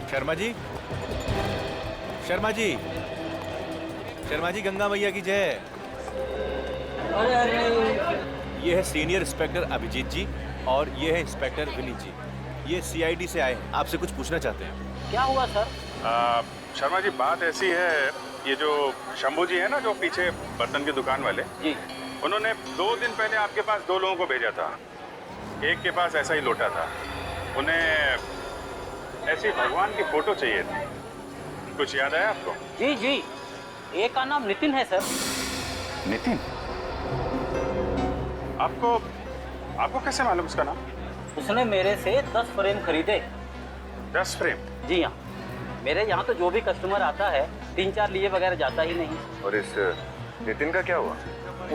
शर्मा जी, शर्मा जी, शर्मा जी, गंगा मैया की जय। अरे अरे, ये है सीनियर इंस्पेक्टर अभिजीत जी और ये है इंस्पेक्टर विनीत जी। ये सीआईडी से आए हैं, आपसे कुछ पूछना चाहते हैं। क्या हुआ सर? शर्मा जी, बात ऐसी है, ये जो शंभू जी है ना, जो पीछे बर्तन की दुकान वाले जी, उन्होंने 2 दिन पहले आपके पास 2 लोगों को भेजा था। एक के पास ऐसा ही लोटा था, उन्हें ऐसी भगवान की फोटो चाहिए थी। कुछ याद आया आपको? जी जी, एक का नाम नितिन है सर। नितिन? आपको कैसे मालूम उसका नाम? उसने मेरे से 10 फ्रेम खरीदे। 10 फ्रेम? जी हाँ, मेरे यहाँ तो जो भी कस्टमर आता है 3-4 लिए बगैर जाता ही नहीं। और इस नितिन का क्या हुआ?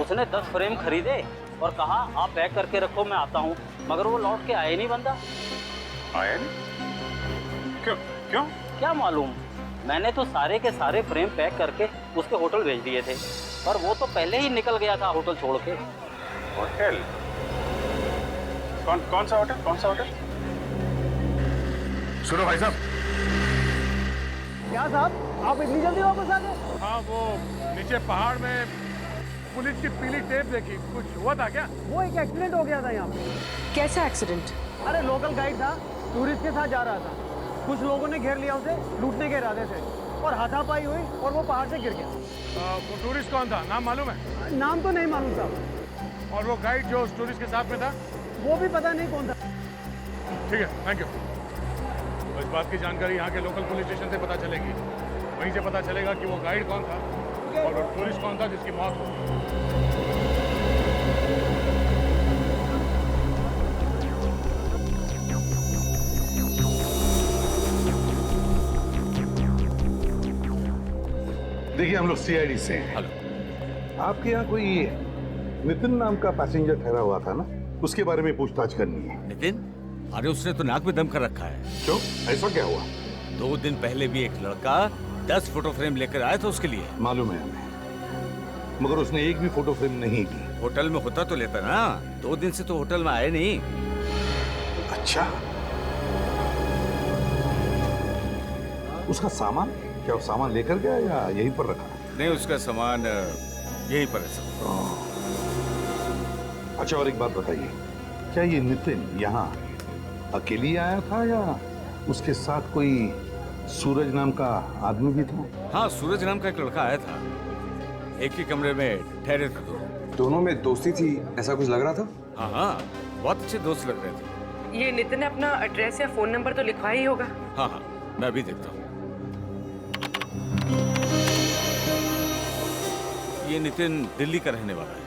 उसने 10 फ्रेम खरीदे और कहा आप पैक करके रखो, मैं आता हूँ, मगर वो लौट के आए नहीं बंदा। आया नहीं? क्यों क्यों? क्या मालूम, मैंने तो सारे के सारे फ्रेम पैक करके उसके होटल भेज दिए थे, पर वो तो पहले ही निकल गया था होटल छोड़ के। होटल? कौन सा होटल? कौन सा होटल? सुनो भाई साहब। क्या साहब, आप इतनी जल्दी वापस आ गए? हाँ, वो नीचे पहाड़ में पुलिस की पीली टेप देखी, कुछ हुआ था क्या? वो एक एक्सीडेंट हो गया था यहाँ पे। कैसा एक्सीडेंट? अरे लोकल गाइड था, टूरिस्ट के साथ जा रहा था। कुछ लोगों ने घेर लिया उसे, लूटने के इरादे से, और हाथापाई हुई और वो पहाड़ से गिर गया। वो टूरिस्ट कौन था, नाम मालूम है? नाम तो नहीं मालूम साहब। और वो गाइड जो उस टूरिस्ट के साथ में था? वो भी पता नहीं कौन था। ठीक है, थैंक यू। तो इस बात की जानकारी यहाँ के लोकल पुलिस स्टेशन से पता चलेगी, वहीं से पता चलेगा कि वो गाइड कौन था और वो टूरिस्ट कौन था जिसकी मौत हुई। देखिए, हम लोग सीआईडी से हैं। हेलो। आपके यहाँ कोई नितिन नाम का पैसेंजर ठहरा हुआ था ना, उसके बारे में पूछताछ करनी है। नितिन? अरे उसने तो नाक में दम कर रखा है। क्यों, ऐसा क्या हुआ? 2 दिन पहले भी एक लड़का 10 फोटो फ्रेम लेकर आया था उसके लिए। मालूम है हमें, मगर उसने एक भी फोटो फ्रेम नहीं ली। होटल में होता तो लेता ना, 2 दिन से तो होटल में आए नहीं। अच्छा, उसका सामान क्या, वो सामान लेकर गया या यहीं पर रखा? नहीं, उसका सामान यहीं पर है सब। अच्छा, और एक बात बताइए, क्या ये नितिन यहाँ अकेले आया था या उसके साथ कोई सूरज नाम का आदमी भी था? हाँ, सूरज नाम का एक लड़का आया था, एक ही कमरे में ठहरे थे। दोनों में दोस्ती थी, ऐसा कुछ लग रहा था? हाँ हाँ, बहुत अच्छे दोस्त लग रहे थे। ये नितिन ने अपना एड्रेस या फोन नंबर तो लिखवाया ही होगा। हाँ हाँ, मैं अभी देखता हूँ। ये नितिन दिल्ली का रहने वाला है।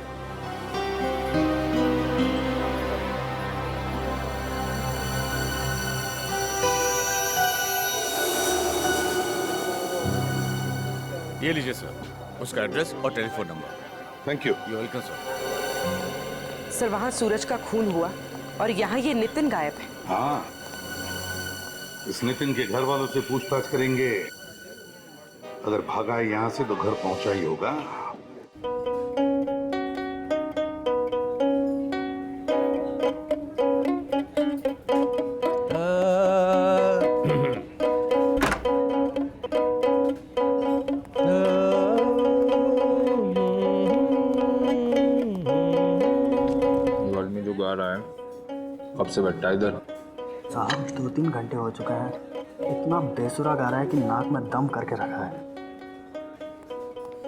ये लीजिए सर, उसका एड्रेस और telephone number. Thank you. You welcome sir. Sir, वहाँ सूरज का खून हुआ और यहाँ ये नितिन गायब है। हाँ, इस नितिन के घर वालों से पूछताछ करेंगे। अगर भागा है यहाँ से तो घर पहुंचा ही होगा। कब से बैठा इधर? साहब 2-3 घंटे हो चुका है, इतना बेसुरा गा रहा है कि नाक में दम करके रखा है।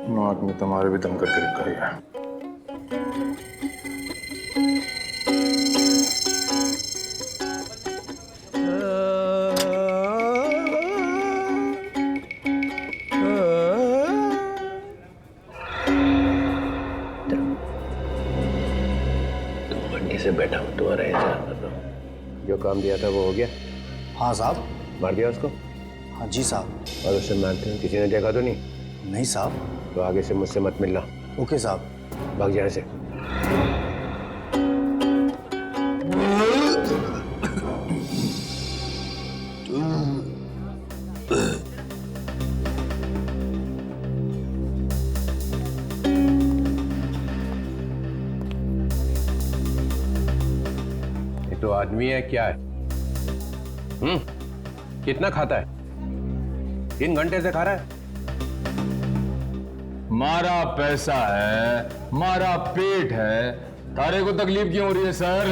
नाक में तुम्हारे भी दम करके रखा है। से बैठा हूँ, तुम्हारा इंतजार कर रहा हूँ। जो काम दिया था वो हो गया? हाँ साहब। मार दिया उसको? हाँ जी साहब। और उससे मारते हैं किसी ने देखा तो नहीं? नहीं साहब। तो आगे से मुझसे मत मिलना। ओके साहब। भाग जाने से। तो आदमी है क्या है? कितना खाता है? 3 घंटे से खा रहा है। मारा पैसा है, मारा पेट है, तारे को तकलीफ क्यों हो रही है सर?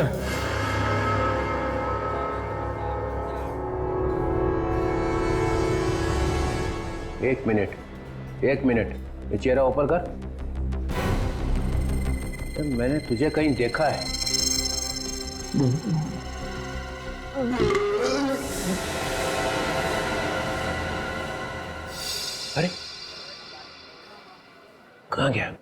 एक मिनट, ये चेहरा ऊपर कर। मैंने तुझे कहीं देखा है। अरे कहाँ गया?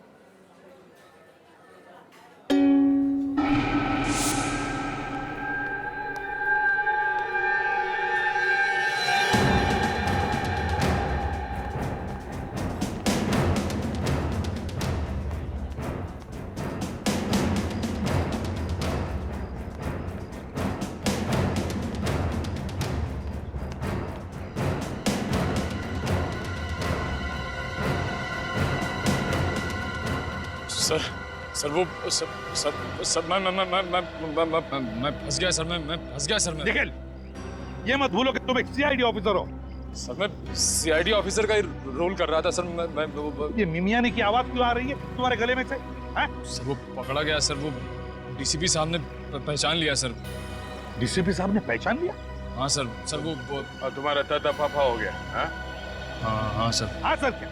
सर वो सर मैं फंस गया सर, मैं फंस गया सर। मैं निखिल, ये मत भूलो कि तुम एक सीआईडी ऑफिसर हो। सर मैं सीआईडी ऑफिसर का ही रोल कर रहा था सर। मैं ये मिमियानी की आवाज क्यों आ रही है तुम्हारे गले में से? सर वो पकड़ा गया सर, वो डीसीपी साहब ने पहचान लिया सर। डीसीपी साहब ने पहचान लिया? हाँ सर वो तुम्हारा तफाफा हो गया? हाँ सर। हाँ सर क्या?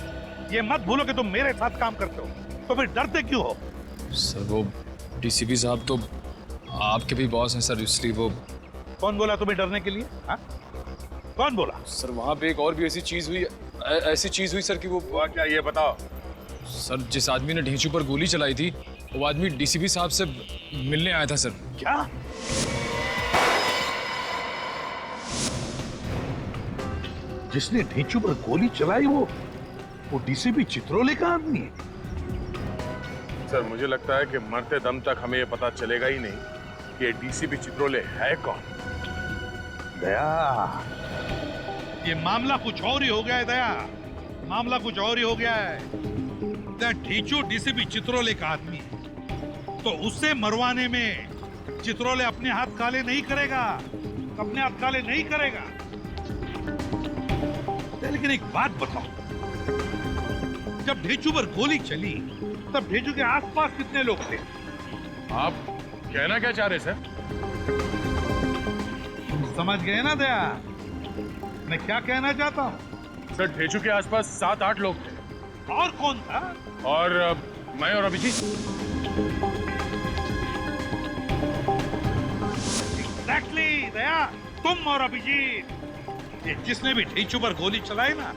ये मत भूलो कि तुम मेरे साथ काम करते हो, तो फिर डरते क्यों हो? सर वो डीसीपी साहब तो आपके भी बॉस हैं सर, इसलिए वो। कौन बोला तुम्हें डरने के लिए? कौन बोला? सर वहाँ पे एक और भी ऐसी चीज हुई सर कि वो क्या, ये बताओ। सर जिस आदमी ने ढींचू पर गोली चलाई थी, वो आदमी डीसीपी साहब से मिलने आया था सर। क्या? जिसने ढींचू पर गोली चलाई वो डीसीपी चित्रोले का आदमी है? सर मुझे लगता है कि मरते दम तक हमें ये पता चलेगा ही नहीं कि डीसीपी चित्रोले है कौन। दया, ये मामला कुछ और ही हो गया है। दया, मामला कुछ और ही हो गया है। ढींचू डीसीपी चित्रोले का आदमी है, तो उससे मरवाने में चित्रोले अपने हाथ काले नहीं करेगा, अपने हाथ काले नहीं करेगा। लेकिन एक बात बताओ, जब ढींचू पर गोली चली तब ढींचू के आसपास कितने लोग थे? आप कहना क्या चाह रहे सर? समझ गए ना दया, मैं क्या कहना चाहता हूँ? सर ढींचू के आसपास 7-8 लोग थे। और कौन था? और मैं और अभिजीत। एग्जैक्टली दया, तुम और अभिजीत। ये जिसने भी ढींचू पर गोली चलाई ना,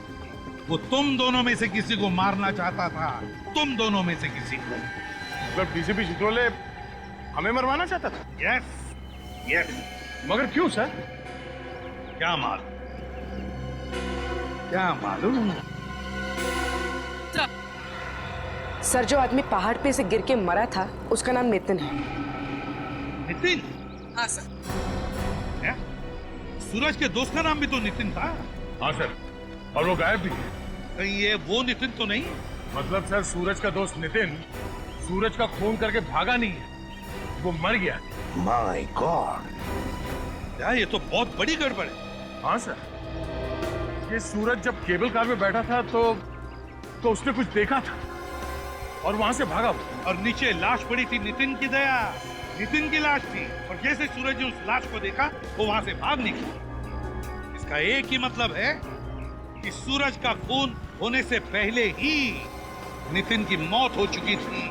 वो तुम दोनों में से किसी को मारना चाहता था। तुम दोनों में से किसी को। मतलब डीसीपी चित्रोले हमें मरवाना चाहता था? यस। मगर क्यों सर? क्या मालूम? सर जो आदमी पहाड़ पे से गिर के मरा था उसका नाम नितिन है। नितिन? हाँ सर। सूरज के दोस्त का नाम भी तो नितिन था। हाँ सर, और वो गायब भी है। कहीं ये वो नितिन तो नहीं? मतलब सर सूरज का दोस्त नितिन सूरज का खून करके भागा नहीं है, वो मर गया। माय गॉड, यार ये तो बहुत बड़ी गड़बड़ है। हाँ सर, ये सूरज जब केबल कार में बैठा था तो उसने कुछ देखा था और वहां से भागा। और नीचे लाश पड़ी थी नितिन की। दया, नितिन की लाश थी, और जैसे सूरज ने उस लाश को देखा वो वहां से भाग निकला। इसका एक ही मतलब है कि सूरज का खून होने से पहले ही नितिन की मौत हो चुकी थी।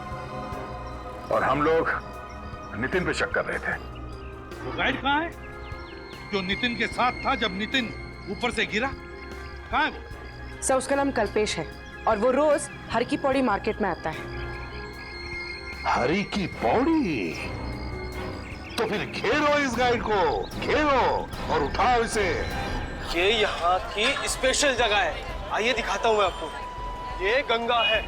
और हम लोग नितिन पे शक कर रहे थे। वो गाइड कहाँ है जो नितिन के साथ था जब नितिन ऊपर से गिरा? कहाँ है वो? सर उसका नाम कल्पेश है और वो रोज हर की पौड़ी मार्केट में आता है। हरी की पौड़ी? तो फिर घेरो इस गाइड को, घेरो और उठाओ इसे। ये यहाँ की स्पेशल जगह है, आइए दिखाता हूँ मैं आपको। ये गंगा है,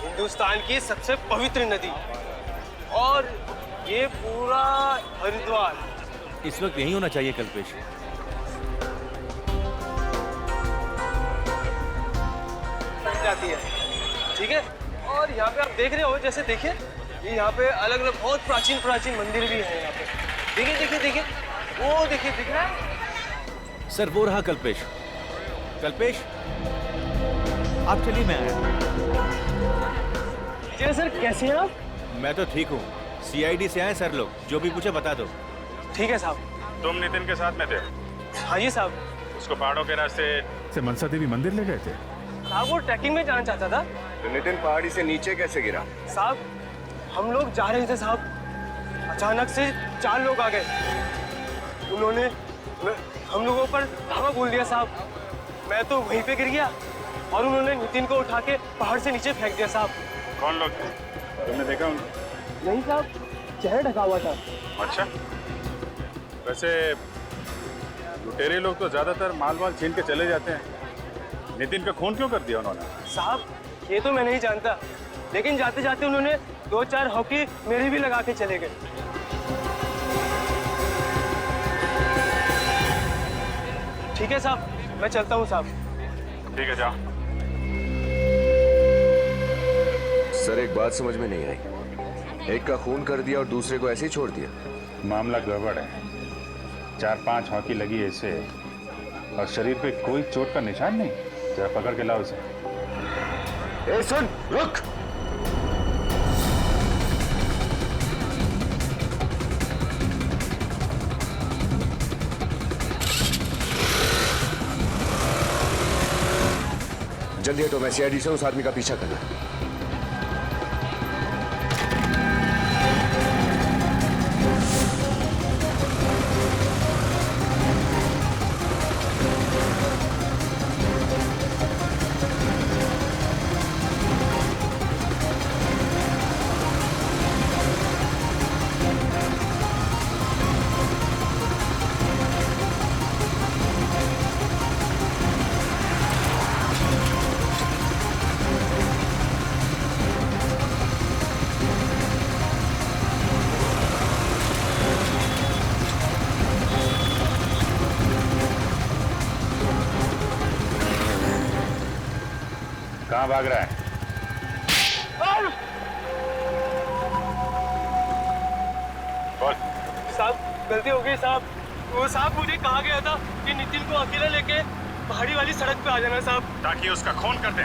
हिंदुस्तान की सबसे पवित्र नदी, और ये पूरा हरिद्वार। इस वक्त यही होना चाहिए कल्पेश। जाती है, ठीक है। और यहाँ पे आप देख रहे हो, जैसे देखिए ये यहाँ पे अलग अलग बहुत प्राचीन मंदिर भी है यहाँ पे। देखिए देखिए देखिए, वो देखिए, दिख रहा है सर? वो रहा कल्पेश। कल्पेश, आप चलिए, मैं आया। विजय सर कैसे हैं आप? मैं तो ठीक हूँ। CID से आए सर लोग, जो भी पूछे बता दो। ठीक है साहब। तुम नितिन के साथ में थे? हाँ जी साहब। उसको पहाड़ों के रास्ते से मनसा देवी मंदिर ले गए थे? साहब वो ट्रैकिंग में जाना चाहता था। तो नितिन पहाड़ी से नीचे कैसे गिरा? साहब हम लोग जा रहे थे साहब, अचानक से 4 लोग आ गए। उन्होंने हम लोगों पर धावा बोल दिया साहब। मैं तो वहीं पे गिर गया और उन्होंने नितिन को उठा के पहाड़ से नीचे फेंक दिया साहब। कौन लोग थे? तुमने देखा उनको? नहीं साहब, चेहरा ढका हुआ था। अच्छा, वैसे लुटेरे लोग तो ज्यादातर माल वाल छीन के चले जाते हैं। नितिन का खून क्यों कर दिया उन्होंने? साहब ये तो मैं नहीं जानता, लेकिन जाते जाते उन्होंने 2-4 हॉकी मेरे भी लगा के चले गए। ठीक है साहब, मैं चलता हूँ साहब। ठीक है, जाओ। सर एक बात समझ में नहीं आई, एक का खून कर दिया और दूसरे को ऐसे ही छोड़ दिया। मामला गड़बड़ है। 4-5 हॉकी लगी है इसे और शरीर पे कोई चोट का निशान नहीं। जरा पकड़ के लाओ इसे। ए सुन, रुक। जल्दी हटो, मैं CID से उस आदमी का पीछा करना। कहाँ भाग रहा है? बोल। साहब गलती हो गई साहब। वो साहब मुझे कहा गया था कि नितिन को अकेला लेके पहाड़ी वाली सड़क पे आ जाना साहब, ताकि उसका खून कर दे।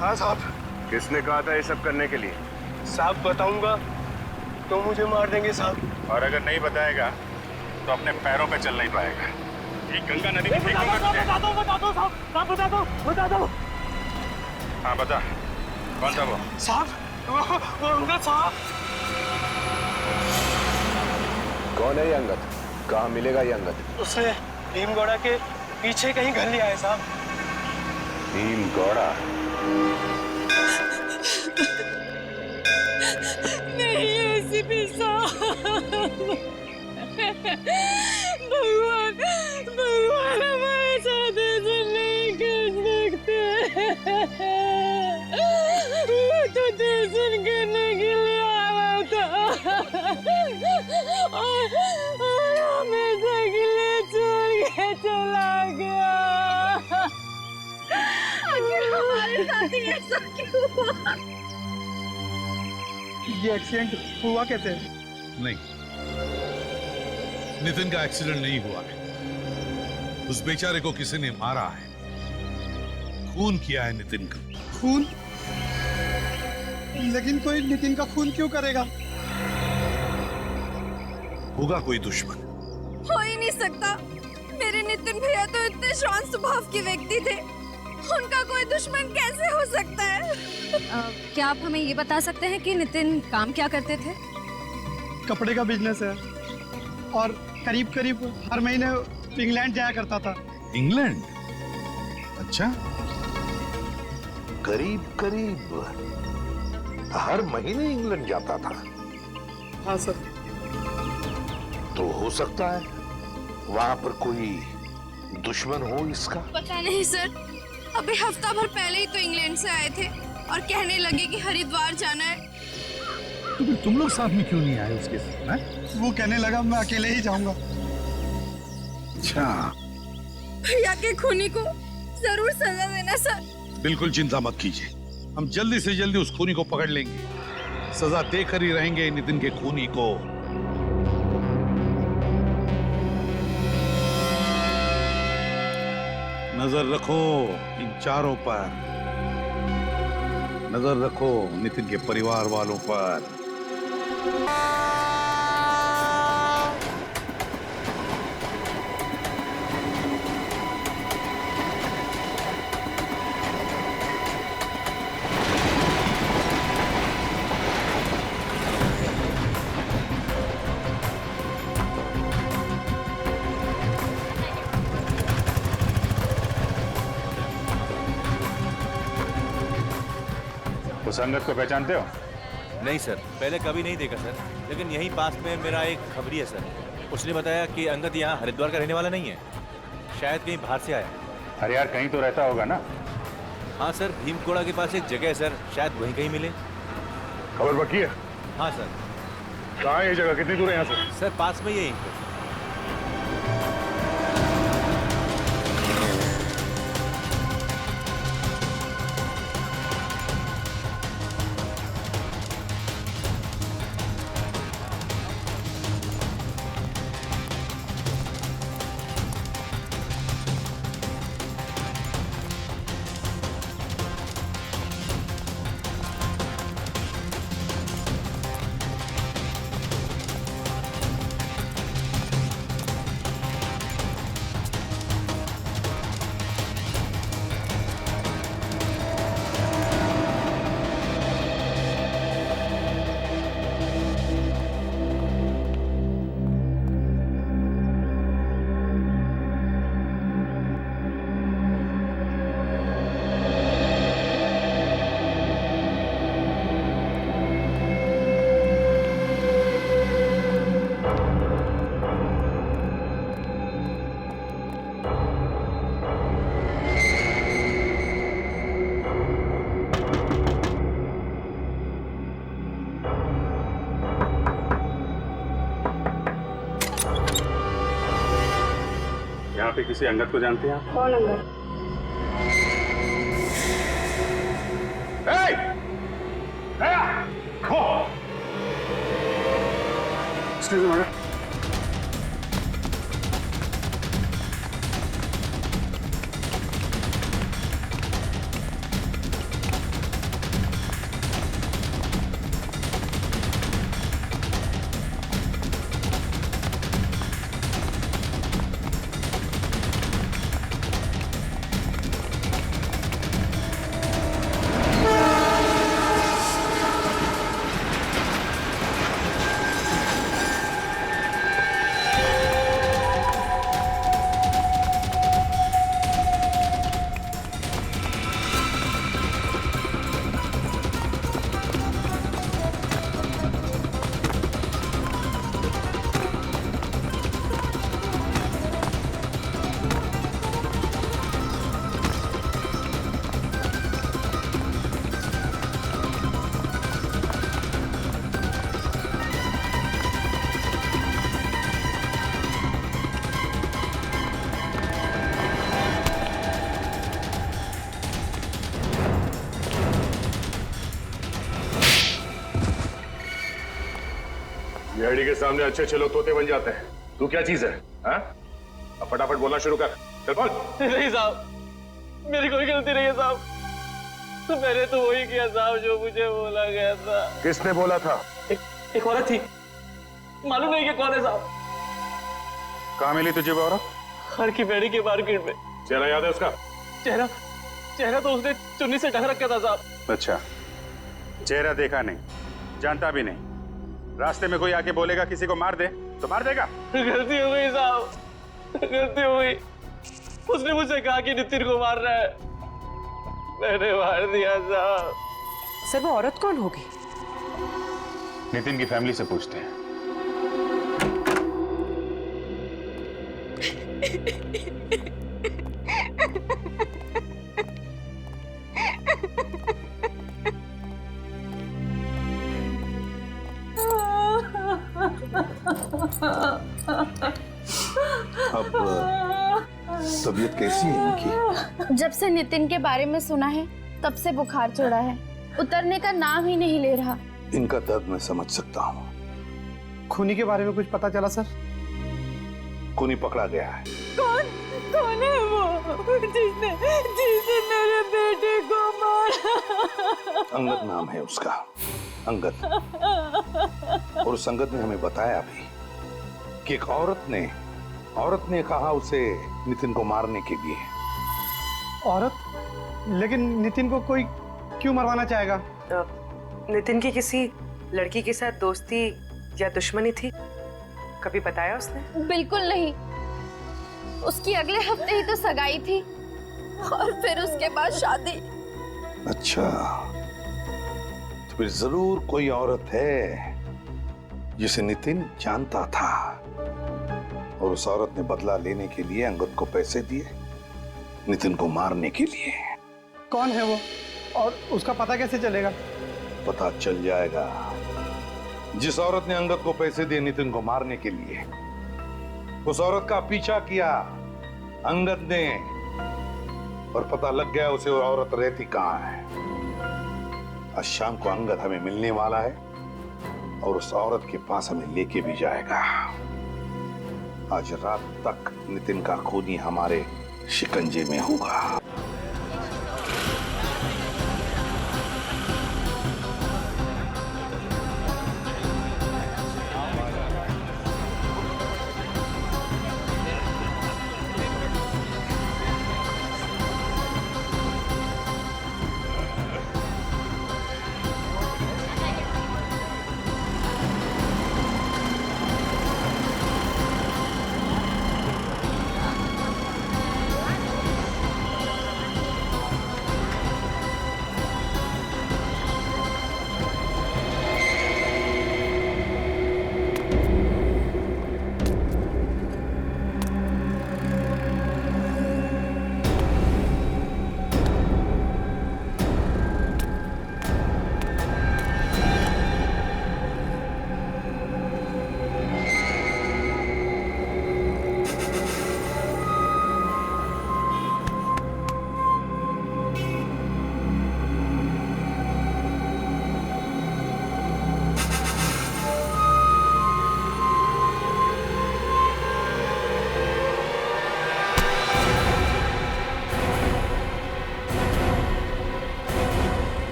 हाँ साहब। किसने कहा था ये सब करने के लिए? साहब बताऊंगा तो मुझे मार देंगे साहब। और अगर नहीं बताएगा तो अपने पैरों पे चल नहीं पाएगा। ये गंगा नदी में फेंकूंगा तुझे। बता दो साहब, साहब बता दो। हाँ बता, कौन था वो? साहब वो अंगद साहब। कौन है ये अंगद? कहाँ मिलेगा ये अंगद? उसने भीमगौड़ा के पीछे कहीं घर लिया है साहब। भीमगौड़ा? नहीं ACP साहब, भगवान हमारे साथ ऐसा नहीं कर सकते। वो तो दर्शन करने के लिए आया था और हमें अकेले छोड़ के चला गया। आखिर हमारे साथ ही ऐसा क्यों हुआ? ये एक्सीडेंट हुआ कैसे? नहीं, नितिन का एक्सीडेंट नहीं हुआ है। उस बेचारे को किसी ने मारा है, खून किया है नितिन का। खून? लेकिन कोई नितिन का खून क्यों करेगा? होगा कोई दुश्मन। हो ही नहीं सकता। मेरे नितिन भैया तो इतने शांत स्वभाव के व्यक्ति थे, उनका कोई दुश्मन कैसे हो सकता है? क्या आप हमें ये बता सकते हैं कि नितिन काम क्या करते थे? कपड़े का बिजनेस है और करीब करीब हर महीने इंग्लैंड जाया करता था। इंग्लैंड? अच्छा, करीब करीब हर महीने इंग्लैंड जाता था? हाँ सर। तो हो सकता है वहां पर कोई दुश्मन हो इसका। पता नहीं सर, अभी हफ्ता भर पहले ही तो इंग्लैंड से आए थे और कहने लगे कि हरिद्वार जाना है। तो फिर तुम लोग साथ में क्यों नहीं आए उसके साथ? वो कहने लगा मैं अकेले ही जाऊंगा। अच्छा, भैया के खूनी को जरूर सजा देना सर। बिल्कुल चिंता मत कीजिए, हम जल्दी से जल्दी उस खूनी को पकड़ लेंगे। सजा देकर ही रहेंगे नितिन के खूनी को। नजर रखो इन चारों पर, नजर रखो नितिन के परिवार वालों पर। उस अंगद को पहचानते हो? नहीं सर, पहले कभी नहीं देखा सर, लेकिन यहीं पास में मेरा एक खबरी है सर। उसने बताया कि अंगद यहाँ हरिद्वार का रहने वाला नहीं है, शायद कहीं बाहर से आया। अरे यार, कहीं तो रहता होगा ना। हाँ सर, भीमकोड़ा के पास एक जगह है सर, शायद वहीं कहीं मिले। खबर पक्की है? हाँ सर। कहाँ है ये जगह, कितनी दूर है यहाँ से? सर पास में ही है यहीं पे। यहाँ पे किसी अंगद को जानते हैं आप? कौन Angad? Excuse me, madam. BID के सामने अच्छे अच्छे लोग तोते बन जाते हैं। तू क्या चीज है? हाँ? अब फटाफट बोलना शुरू कर। चल बोल। नहीं साहब, मेरी कोई गलती नहीं है साहब, तो मैंने तो वही किया साहब जो मुझे बोला गया था। किसने बोला था? एक औरत थी, मालूम नहीं कि कौन है साहब। कहाँ मिली तुझे वो औरत? हर की पेड़ी के मार्केट में। चेहरा याद है उसका? चेहरा तो उसने चुन्नी से ढक रखा था साहब। अच्छा, चेहरा देखा नहीं, जानता भी नहीं। रास्ते में कोई आके बोलेगा किसी को मार दे तो मार देगा? गलती हो गई साहब, गलती हो गई। उसने मुझसे कहा कि नितिन को मार रहा है, मैंने मार दिया साहब। सर वो औरत कौन होगी? नितिन की फैमिली से पूछते हैं। अब तबीयत कैसी है इनकी? जब से नितिन के बारे में सुना है तब से बुखार चढ़ा है, उतरने का नाम ही नहीं ले रहा। इनका दर्द मैं समझ सकता हूँ। खूनी के बारे में कुछ पता चला सर? खूनी पकड़ा गया है। कौन है वो जिसने मेरे बेटे को मारा? अंगद नाम है उसका, अंगद। और उस अंगद ने हमें बताया भी कि एक औरत ने कहा उसे नितिन को मारने के लिए। औरत? लेकिन नितिन को कोई क्यों मरवाना चाहेगा? नितिन की किसी लड़की के साथ दोस्ती या दुश्मनी थी? कभी बताया उसने? बिल्कुल नहीं। उसकी अगले हफ्ते ही तो सगाई थी और फिर उसके बाद शादी। अच्छा, तो फिर जरूर कोई औरत है जिसे नितिन जानता था और उस औरत ने बदला लेने के लिए अंगद को पैसे दिए, नितिन को मारने के लिए। कौन है वो और उसका पता कैसे चलेगा? पता चल जाएगा। जिस औरत ने अंगद को पैसे दिए नितिन को मारने के लिए, उस औरत का पीछा किया अंगद ने और पता लग गया उसे वो औरत रहती कहां है। आज शाम को अंगद हमें मिलने वाला है और उस औरत के पास हमें लेके भी जाएगा। आज रात तक नितिन का खूनी हमारे शिकंजे में होगा।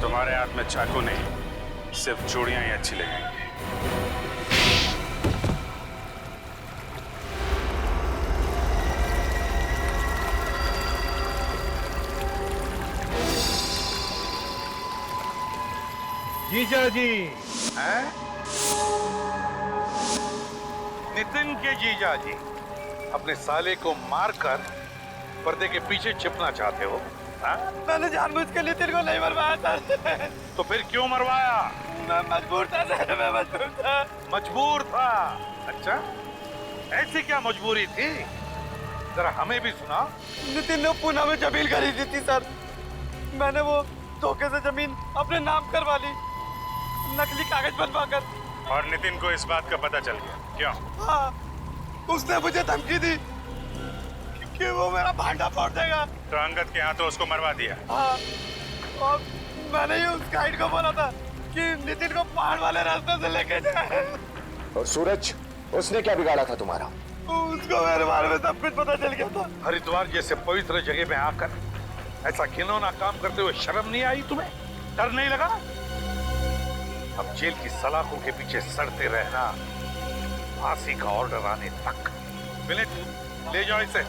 तुम्हारे हाथ में चाकू नहीं, सिर्फ चूड़ियां ही अच्छी लगेंगी। जीजा जी हैं? नितिन के जीजा जी अपने साले को मारकर पर्दे के पीछे छिपना चाहते हो? मैंने जानबूझ के नितिन को नहीं मरवाया था। तो फिर क्यों मरवाया? मैं मजबूर था सर, मैं मजबूर था। मजबूर था? अच्छा, ऐसी क्या मजबूरी थी? जरा हमें भी सुना। नितिन ने पुणे में जमीन खरीदी थी सर। मैंने वो धोखे से जमीन अपने नाम करवा ली, नकली कागज बनवाकर। और नितिन को इस बात का पता चल गया? क्यों? हाँ, उसने मुझे धमकी दी कि वो मेरा भांडा फोड़ देगा। तो अंगद के हाथों उसको मरवा दिया? हाँ, और मैंने ही उस गाइड को बोला था कि नितिन को पहाड़ वाले रास्ते से लेके जाए। और सूरज, उसने क्या बिगाड़ा था तुम्हारा? उसको मेरे बारे में सब कुछ पता चल गया था। हरिद्वार जैसे पवित्र जगह में आकर ऐसा घिनौना काम करते हुए शर्म नहीं आई तुम्हें? डर नहीं लगा? अब जेल की सलाखों के पीछे सड़ते रहना, फांसी का ऑर्डर आने तक। विनीत, ले जाओ इसे।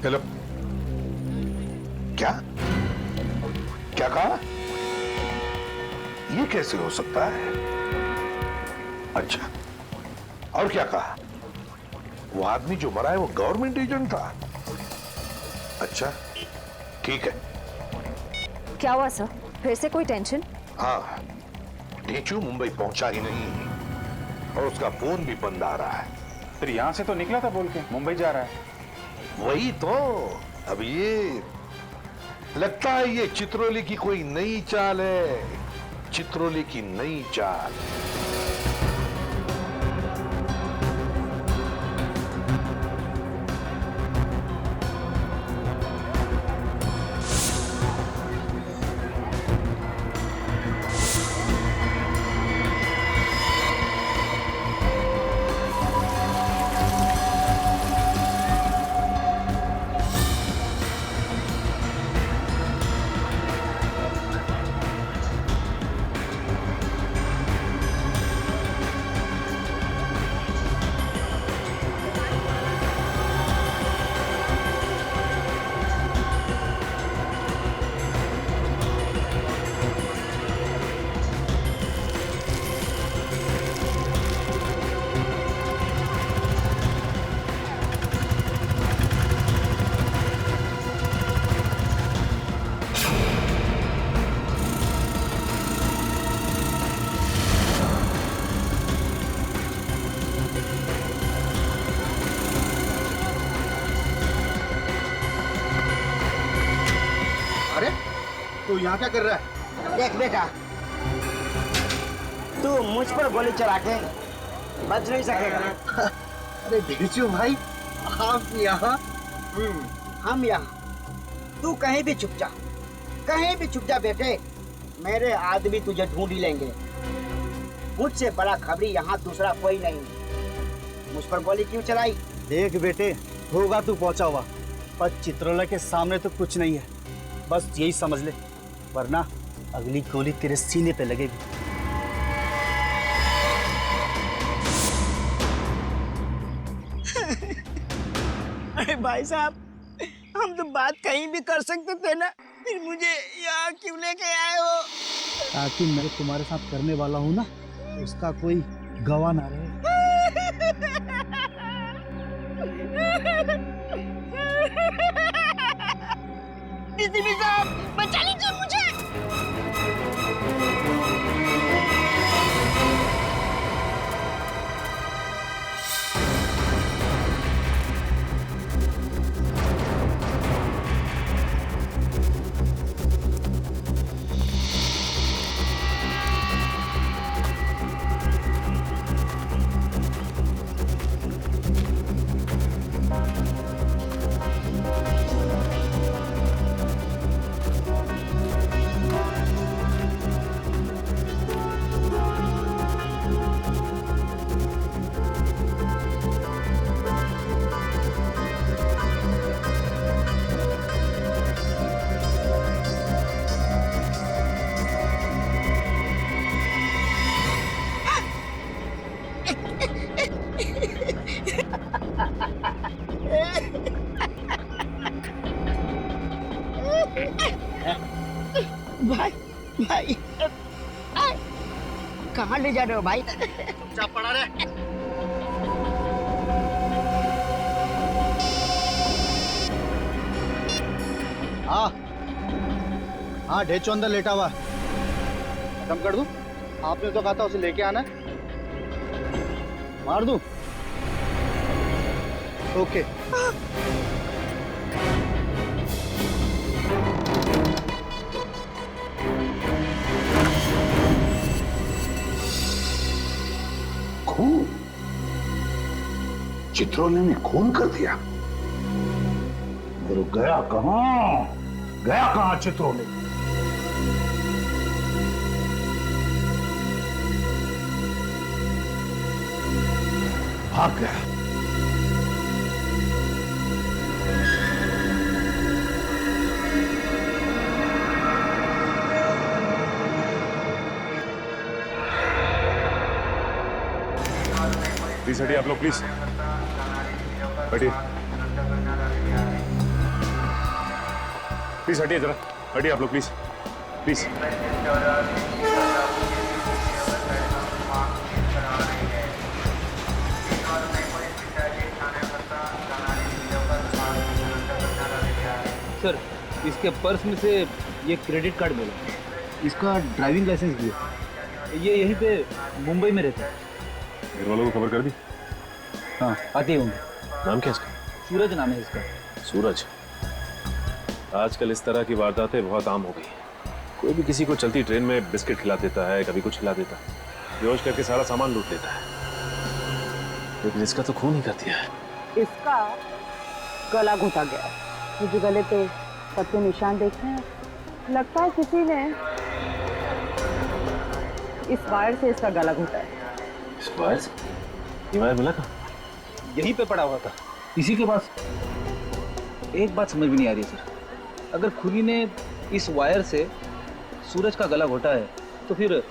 हेलो, क्या क्या कहा? ये कैसे हो सकता है? अच्छा, और क्या कहा? वो आदमी जो मरा है वो गवर्नमेंट एजेंट था? अच्छा, ठीक है। क्या हुआ सर, फिर से कोई टेंशन? हाँ, ढेंचू मुंबई पहुंचा ही नहीं और उसका फोन भी बंद आ रहा है। फिर यहाँ से तो निकला था बोल के मुंबई जा रहा है। वही तो, अब ये लगता है ये चित्रोली की कोई नई चाल है, चित्रोली की नई चाल। तू यहाँ क्या कर रहा है? देख बेटा, तू मुझ पर गोली चला के बच नहीं सकेगा। अरे ढीचू भाई, आप यहाँ? हम यहाँ, तू कहीं भी छुप जा, कहीं भी छुप जा बेटे, मेरे आदमी तुझे ढूंढ ही लेंगे। मुझसे बड़ा खबरी यहाँ दूसरा कोई नहीं। मुझ पर गोली क्यों चलाई? देख बेटे, होगा तू पहुंचा हुआ, पर चित्रोला के सामने तो कुछ नहीं है, बस यही समझ ले, वरना अगली गोली तेरे सीने पे लगेगी। अरे भाई साहब, हम तो बात कहीं भी कर सकते थे ना, फिर मुझे यहाँ क्यों लेके आए हो? ताकि मैं तुम्हारे साथ करने वाला हूँ ना, उसका कोई गवाह ना रहे। डीसीपी साहब, बचा लीजिए मुझे। भाई भाई, कहाँ ले जा रहे हो भाई? चुपचाप पड़ा रहे। हाँ, ढेचो अंदर लेटा हुआ। खत्म कर दूं? आपने तो कहा था उसे लेके आना। मार दूं? ओके। खून? चित्रोले ने खून कर दिया? मेरे गया कहाँ चित्रोले? भाग गया। प्लीज हटिए आप लोग, प्लीज हटिए, प्लीज हटिए जरा, हटिए आप लोग प्लीज, प्लीज। सर, इसके पर्स में से ये क्रेडिट कार्ड मिला। इसका ड्राइविंग लाइसेंस भी है। ये यहीं पे मुंबई में रहता है। घर वालों को खबर कर दी? हाँ, आते होंगे। नाम क्या इसका? सूरज नाम है इसका। सूरज। आजकल इस तरह की वारदातें बहुत आम हो गई हैं। कोई भी किसी को चलती ट्रेन में बिस्किट खिला देता है, कभी कुछ खिला देता है, बेहोश करके सारा सामान लूट लेता है। लेकिन इसका तो खून ही कर दिया है। इसका गला घुटा गया। मुझे गले पे पत्ते निशान देखे हैं, लगता है किसी ने इस वायर से इसका गला घुटा है। इस वायर से? ये वायर मिला कहाँ? यहीं पे पड़ा हुआ था, इसी के पास। एक बात समझ में नहीं आ रही सर, अगर खूनी ने इस वायर से सूरज का गला घोटा है तो फिर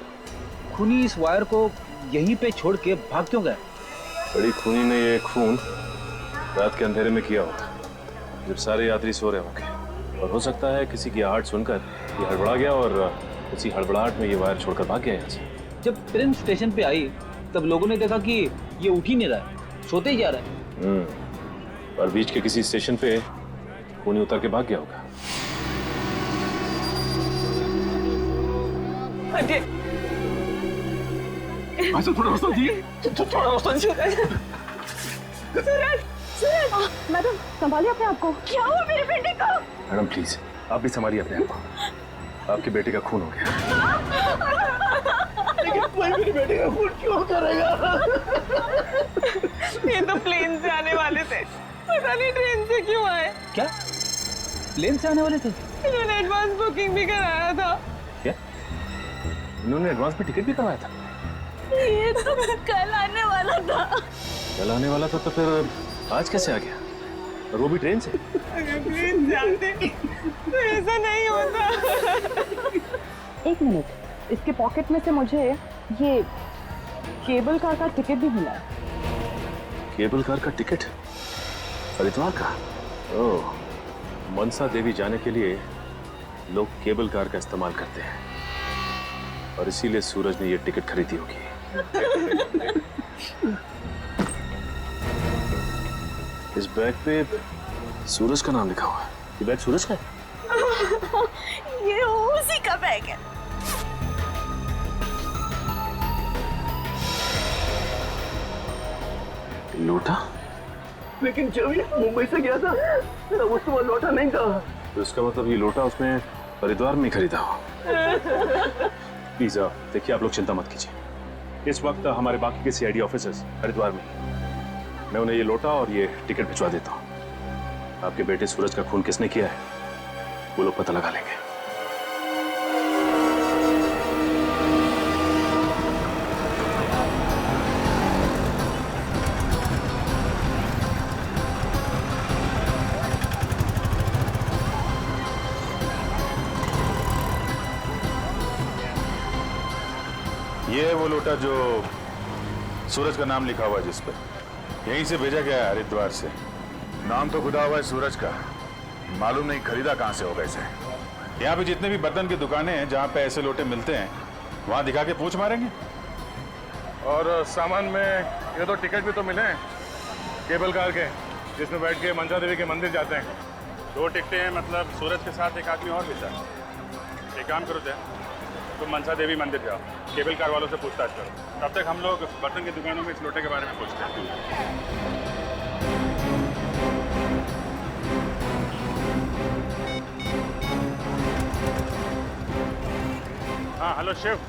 खूनी इस वायर को यहीं पे छोड़ के भाग क्यों गया? बड़ी खूनी ने ये खून रात के अंधेरे में किया होगा, जब सारे यात्री सो रहे होंगे, और हो सकता है किसी की आहट सुनकर ये हड़बड़ा गया और उसी हड़बड़ाहट में ये वायर छोड़कर भाग गया यहाँ से। जब ट्रेन स्टेशन पे आई तब लोगों ने देखा कि ये उठ ही नहीं रहा है, सोते ही जा रहा है। और बीच के किसी स्टेशन पे खूनी उतर के भाग गया होगा। ऐसा थोड़ा रास्ता दिए, थोड़ा रास्ता दीजिए। सूरज, मैडम संभालिए अपने आप को। क्या हुआ मेरे बेटे को? मैडम प्लीज, आप भी संभालिए अपने आप को। आपके बेटे का खून हो गया। लेकिन कोई मेरी बेटे का खून क्यों करेगा? ये तो प्लेन से आने वाले थे, पता नहीं ट्रेन से क्यों आए। क्या प्लेन से आने वाले थे? इन्होंने एडवांस बुकिंग भी कराया था। क्या? इन्होंने एडवांस में टिकट भी करवाया था? ये तो कल आने वाला था। कल आने वाला था तो फिर आज कैसे आ गया? और वो भी ट्रेन से? अगर प्लेन से आते तो ऐसा नहीं होता। एक मिनट, इसके पॉकेट में से मुझे ये केबल कार का टिकट भी मिला है। केबल कार का टिकट? हरिद्वार का? ओह, मनसा देवी जाने के लिए लोग केबल कार का इस्तेमाल करते हैं और इसीलिए सूरज ने ये टिकट खरीदी होगी। इस बैग पे सूरज का नाम लिखा हुआ है। ये बैग सूरज का है? ये उसी का बैग है। लौटा? लेकिन जब ये मुंबई से गया था तब उस समय लौटा नहीं था। तो इसका मतलब ये लौटा उसने हरिद्वार में खरीदा हो। प्लीज देखिए, आप लोग चिंता मत कीजिए। इस वक्त हमारे बाकी के सीआईडी ऑफिसर्स हरिद्वार में, मैं उन्हें ये लौटा और ये टिकट भिजवा देता हूँ। आपके बेटे सूरज का खून किसने किया है वो लोग पता लगा लेंगे। ये है वो लोटा जो सूरज का नाम लिखा हुआ है जिस पर। यहीं से भेजा गया है, हरिद्वार से। नाम तो खुदा हुआ है सूरज का, मालूम नहीं खरीदा कहाँ से होगा इसे। यहाँ पे जितने भी बर्तन की दुकानें हैं जहाँ पे ऐसे लोटे मिलते हैं वहाँ दिखा के पूछ मारेंगे। और सामान में ये तो टिकट भी तो मिले हैं केबल कार के, जिसमें बैठ के मनसा देवी के मंदिर जाते हैं। 2 टिकटें हैं, मतलब सूरज के साथ एक आदमी और भी था। एक काम करो थे, तुम मनसा देवी मंदिर जाओ, केबल कार वालों से पूछताछ करो। तब तक हम लोग बर्तन की दुकानों में इस लोटे के बारे में पूछते हैं। हाँ हेलो शिव,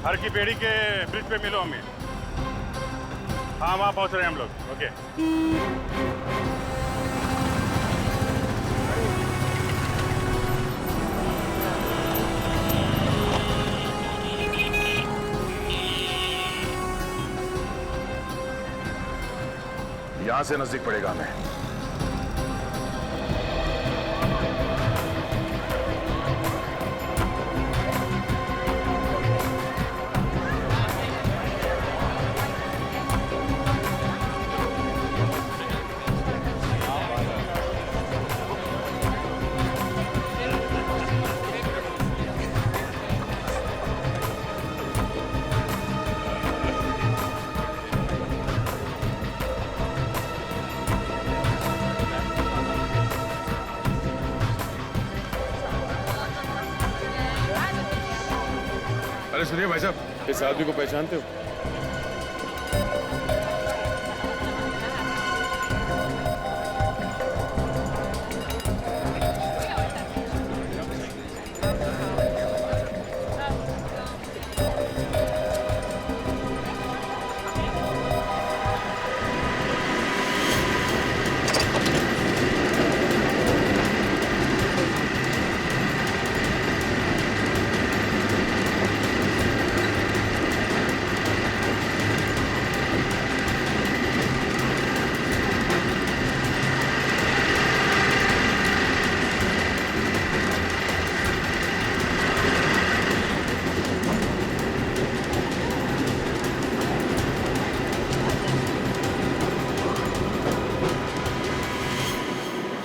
हर की बेड़ी के ब्रिज पे मिलो हमें। हाँ वहाँ पहुँच रहे हैं हम लोग। ओके। यहाँ से नजदीक पड़ेगा हमें। अरे सुनिए भाई साहब, इस आदमी को पहचानते हो?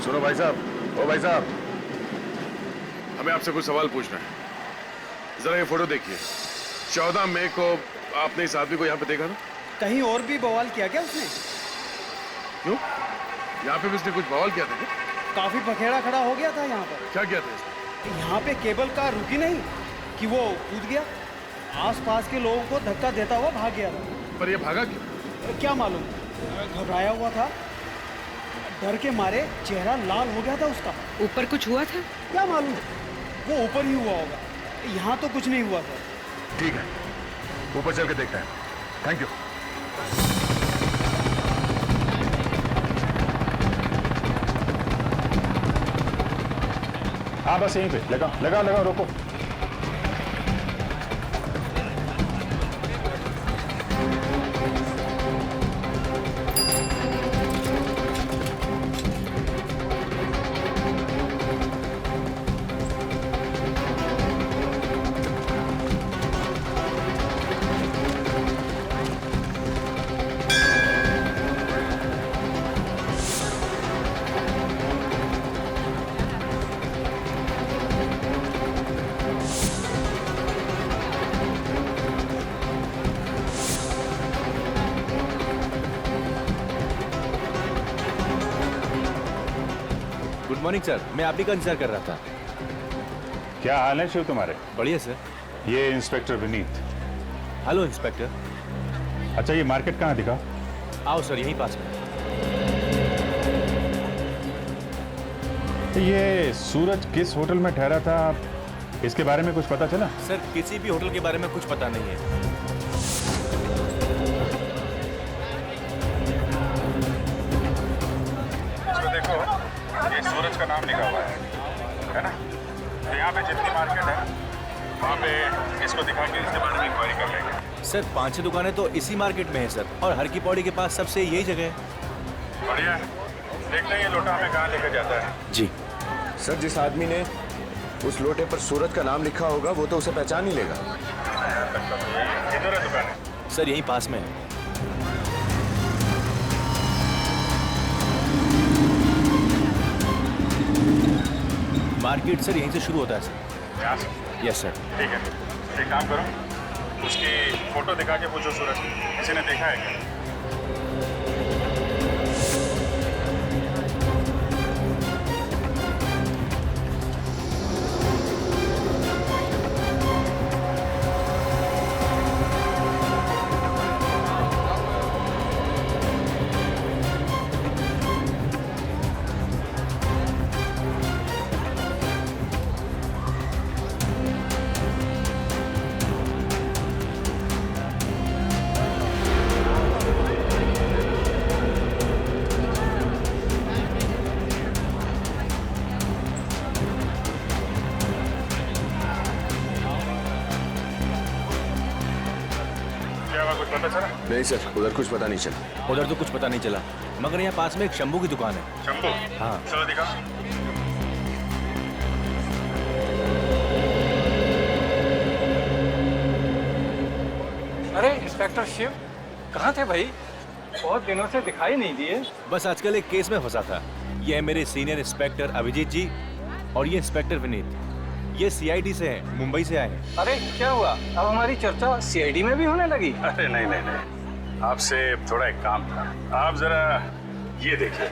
सुनो भाई साहब, ओ भाई साहब, हमें आपसे कुछ सवाल पूछना है। जरा ये फोटो देखिए। 14 मई को आपने इस आदमी को यहाँ पे देखा था? कहीं और भी बवाल किया क्या उसने? क्यों? यहाँ पे भी उसने कुछ बवाल किया था क्या? काफी बखेड़ा खड़ा हो गया था यहाँ पर। क्या किया था इसने? यहाँ पे केबल कार रुकी नहीं कि वो कूद गया, आसपास के लोगों को धक्का देता हुआ भाग गया था। पर ये भागा क्यों? क्या मालूम, घबराया हुआ था, डर के मारे चेहरा लाल हो गया था उसका। ऊपर कुछ हुआ था? क्या मालूम, वो ऊपर ही हुआ होगा, यहाँ तो कुछ नहीं हुआ सर। ठीक है, ऊपर चल के देखते हैं। Thank you. हाँ बस यहीं पे लगा रोको। गुड मॉर्निंग सर, मैं आप ही का इंतजार कर रहा था। क्या हाल है शिव तुम्हारे? बढ़िया सर। ये इंस्पेक्टर विनीत। Hello inspector. अच्छा ये मार्केट कहाँ दिखा? आओ सर, यहीं पास में। तो ये सूरज किस होटल में ठहरा था, इसके बारे में कुछ पता चला? सर किसी भी होटल के बारे में कुछ पता नहीं है। देखो ये सूरज का नाम लिखा हुआ है ना? तो यहाँ पे जितनी मार्केट है वहाँ पे इसको दिखा के इसके बारे में इंक्वायरी कर लेंगे। सर 5-6 दुकानें तो इसी मार्केट में है सर, और हर की पौड़ी के पास सबसे यही जगह है। बढ़िया है, देखते हैं ये लोटा हमें कहाँ लेकर जाता है। जी सर, जिस आदमी ने उस लोटे पर सूरज का नाम लिखा होगा वो तो उसे पहचान ही लेगा। किधर है दुकान? सर यहीं पास में है। मार्केट सर यहीं से शुरू होता है सर। यहाँ से? Yes sir. ठीक है, एक काम करो, उसकी फोटो दिखा के पूछो सूरज किसी ने देखा है क्या? नहीं सर, उधर कुछ पता नहीं चला। उधर तो कुछ पता नहीं चला, मगर यहाँ पास में एक शंभू की दुकान है। शंभू? हाँ। चलो दिखा। अरे इंस्पेक्टर शिव, कहाँ थे भाई? बहुत दिनों से दिखाई नहीं दिए। बस आजकल एक केस में फंसा था। ये है मेरे सीनियर इंस्पेक्टर अभिजीत जी, और ये इंस्पेक्टर विनीत। ये सीआईडी से हैं, मुंबई से आए हैं। अरे क्या हुआ, अब हमारी चर्चा सीआईडी में भी होने लगी? अरे नहीं, आपसे थोड़ा एक काम था। आप जरा ये देखिए।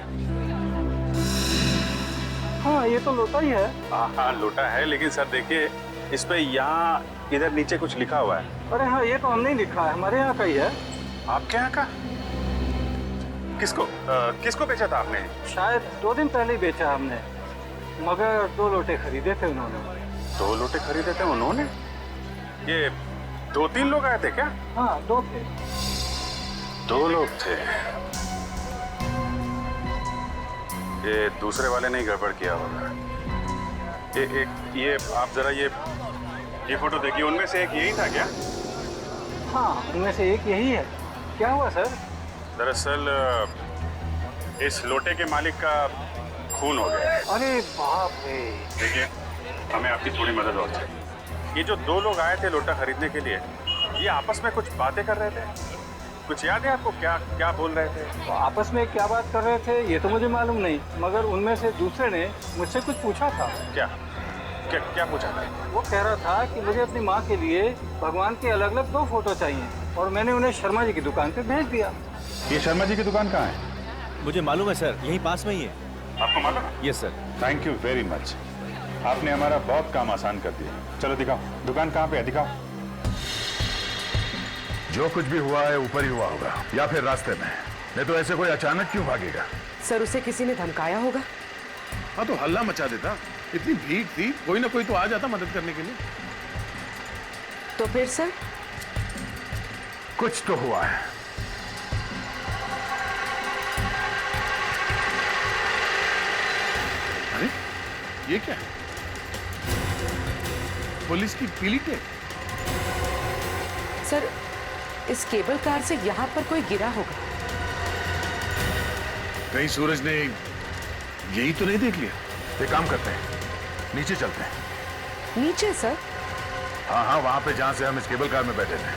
हाँ ये तो लोटा ही है। हाँ लोटा है, लेकिन सर देखिए इस पे यहाँ इधर नीचे कुछ लिखा हुआ है। अरे हाँ ये तो हमने ही लिखा है, हमारे यहाँ का ही है। आपके यहाँ का? किसको बेचा था आपने? शायद 2 दिन पहले ही बेचा हमने, मगर 2 लोटे खरीदे थे उन्होंने। 2 लोटे खरीदे थे उन्होंने? ये 2-3 लोग आए थे क्या? हाँ 2 थे। 2 लोग थे। ये दूसरे वाले ने गड़बड़ किया होगा। ये आप जरा ये फोटो देखिए, उनमें से एक यही था क्या? हाँ उनमें से एक यही है। क्या हुआ सर? दरअसल इस लोटे के मालिक का खून हो गया। अरे बाप रे। देखिए हमें आपकी थोड़ी मदद और चाहिए। ये जो 2 लोग आए थे लोटा खरीदने के लिए, ये आपस में कुछ बातें कर रहे थे। कुछ याद है आपको क्या बोल रहे थे? तो आपस में क्या बात कर रहे थे ये तो मुझे मालूम नहीं, मगर उनमें से दूसरे ने मुझसे कुछ पूछा था। क्या पूछा था? वो कह रहा था कि मुझे अपनी माँ के लिए भगवान के अलग-अलग 2 फोटो चाहिए, और मैंने उन्हें शर्मा जी की दुकान पे भेज दिया। ये शर्मा जी की दुकान कहाँ है? मुझे मालूम है सर, यहीं पास में ही है। आपको मालूम है? Yes sir. Thank you very much, आपने हमारा बहुत काम आसान कर दिया। चलो दिखाओ, दुकान कहाँ पे है, दिखाओ। जो कुछ भी हुआ है ऊपर ही हुआ होगा, या फिर रास्ते में। नहीं तो ऐसे कोई अचानक क्यों भागेगा? सर उसे किसी ने धमकाया होगा। हाँ तो हल्ला मचा देता। इतनी भीड़ थी, कोई ना कोई तो आ जाता मदद करने के लिए। तो फिर सर? कुछ तो हुआ है। अरे ये क्या है? पुलिस की पीली टेप। सर, इस केबल कार से यहाँ पर कोई गिरा होगा। कहीं सूरज ने यही तो नहीं देख लिया? एक काम करते हैं, नीचे चलते हैं। नीचे सर? हाँ हाँ, वहां पे जहां से हम इस केबल कार में बैठे थे।